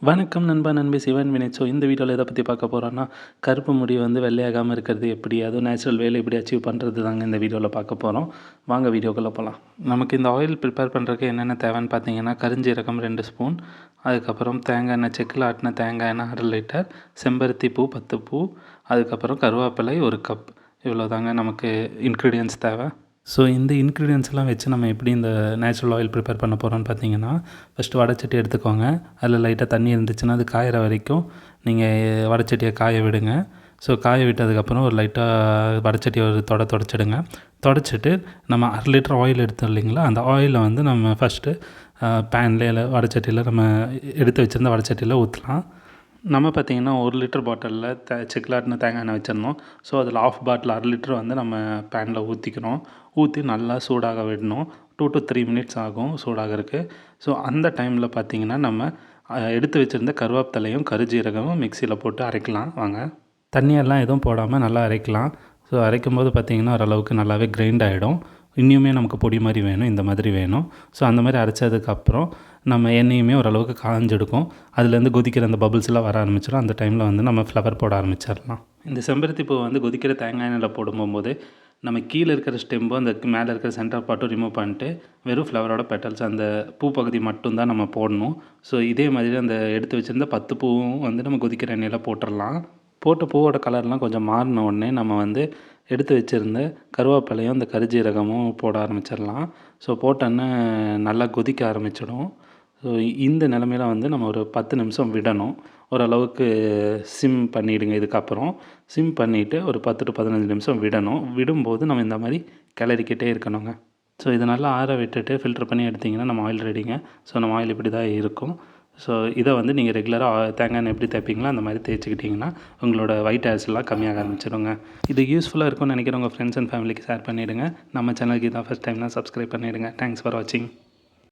வணக்கம் நண்பா நண்பி சிவன் வினேத். ஸோ இந்த வீடியோவில் எதை பற்றி பார்க்க போகிறோன்னா, கருப்பு முடி வெள்ளையாகாமல் இருக்கிறது எப்படி, அதுவும் நேச்சுரல் வேலை எப்படி அச்சீவ் பண்ணுறது தாங்க இந்த வீடியோவில் பார்க்க போகிறோம். வாங்க வீடியோக்குள்ளே போகலாம். நமக்கு இந்த ஆயில் ப்ரிப்பேர் பண்ணுறதுக்கு என்னென்ன தேவைன்னு பார்த்தீங்கன்னா, கரிஞ்சீரகம் 2 ஸ்பூன், அதுக்கப்புறம் தேங்காய் எண்ணெய், செக்கில் ஆட்டின தேங்காய் எண்ணெய் 1/2 லிட்டர், செம்பருத்தி பூ 10 பூ, அதுக்கப்புறம் கருவேப்பிலை 1 கப். இவ்வளோ தாங்க நமக்கு இன்க்ரீடியன்ட்ஸ் தேவை. ஸோ இந்த இன்க்ரீடியன்ஸ்லாம் வச்சு நம்ம எப்படி இந்த நேச்சுரல் ஆயில் ப்ரிப்பேர் பண்ண போகிறோம்னு பார்த்தீங்கன்னா, ஃபஸ்ட்டு வடைச்சட்டி எடுத்துக்கோங்க. அதில் லைட்டாக தண்ணி இருந்துச்சுன்னா அது காயிற வரைக்கும் நீங்கள் வடைச்சட்டியை காய விடுங்க. ஸோ காய விட்டதுக்கப்புறம் ஒரு லைட்டாக வடைச்சட்டியை ஒரு தொடச்சிடுங்க. தொடச்சிட்டு நம்ம 1/2 லிட்டர் ஆயில் எடுத்தோம் இல்லைங்களா, அந்த ஆயிலை நம்ம ஃபஸ்ட்டு பேன்லேயே இல்லை வடைச்சட்டியில் நம்ம எடுத்து வச்சுருந்த வடைச்சட்டியில் ஊற்றலாம். நம்ம பார்த்திங்கன்னா 1 லிட்டர் பாட்டிலில் செக்கில் ஆட்டின தேங்காய் எண்ணெய் வச்சுருந்தோம். ஸோ அதில் 1/2 பாட்டில் 1/2 லிட்டர் நம்ம பேனில் ஊற்றிக்கணும். ஊற்றி நல்லா சூடாக விடணும். 2 to 3 மினிட்ஸ் ஆகும் சூடாகிறதுக்கு. ஸோ அந்த டைமில் பார்த்திங்கன்னா நம்ம எடுத்து வச்சுருந்த கருவேப்பிலையும் கருஜீரகமும் மிக்சியில் போட்டு அரைக்கலாம். வாங்க, தண்ணியெல்லாம் எதுவும் போடாமல் நல்லா அரைக்கலாம். ஸோ அரைக்கும்போது பார்த்திங்கன்னா ஓரளவுக்கு நல்லாவே கிரைண்ட் ஆகிடும். இன்னுமே நமக்கு பொடி மாதிரி வேணும், இந்த மாதிரி வேணும். ஸோ அந்த மாதிரி அரைச்சதுக்கப்புறம் நம்ம எண்ணெயுமே ஓரளவுக்கு காஞ்செடுக்கும். அதுலேருந்து கொதிக்கிற அந்த பபுள்ஸ்லாம் வர ஆரம்பிச்சிடும். அந்த டைமில் நம்ம ஃப்ளவர் போட ஆரம்பிச்சிடலாம். இந்த செம்பருத்தி பூ கொதிக்கிற தேங்காய் எண்ணெயில் போடும்போது நம்ம கீழே இருக்கிற ஸ்டெம்போ அந்த மேலே இருக்கிற சென்டர் பார்ட்டும் ரிமூவ் பண்ணிட்டு வெறும் ஃப்ளவரோட பெட்டல்ஸ் அந்த பூ பகுதி மட்டும்தான் நம்ம போடணும். ஸோ இதே மாதிரி அந்த எடுத்து வச்சுருந்த 10 பூவும் நம்ம கொதிக்கிற எண்ணெயில் போட்டுடலாம். போட்ட பூவோட கலர்லாம் கொஞ்சம் மாறின உடனே நம்ம எடுத்து வச்சுருந்த கருவேப்பிலையும் அந்த கருஜீரகமும் போட ஆரம்பிச்சிடலாம். ஸோ போட்டோன்னே நல்லா கொதிக்க ஆரம்பிச்சிடும். ஸோ இந்த நிலமையில நம்ம ஒரு 10 நிமிஷம் விடணும். ஓரளவுக்கு சிம் பண்ணிவிடுங்க. இதுக்கப்புறம் சிம் பண்ணிவிட்டு ஒரு 10 to 15 நிமிஷம் விடணும். விடும்போது நம்ம இந்த மாதிரி கிளறிக்கிட்டே இருக்கணுங்க. ஸோ இதை நல்லா ஆற விட்டுட்டு ஃபில்டர் பண்ணி எடுத்திங்கன்னா நம்ம ஆயில் ரெடிங்க. ஸோ நம்ம ஆயில் இப்படி தான் இருக்கும். ஸோ இதை நீங்கள் ரெகுலராக தேங்காய் எண்ணெய் எப்படி தேய்ப்பீங்களோ அந்த மாதிரி தேய்ச்சிக்கிட்டிங்கன்னா உங்களோட ஒயிட் ஹேர்ஸ்லாம் கம்மியாக ஆரம்பிச்சிடுங்க. இது யூஸ்ஃபுல்லாக இருக்கும்னு நினைக்கிறவங்க ஃப்ரெண்ட்ஸ் அண்ட் ஃபேமிலிக்கு ஷேர் பண்ணிவிடுங்க. நம்ம சேனலுக்கு இதான் ஃபஸ்ட் டைம்னா சப்ஸ்கிரைப் பண்ணிவிடுங்க. தேங்க்ஸ் ஃபார் வாட்சிங்.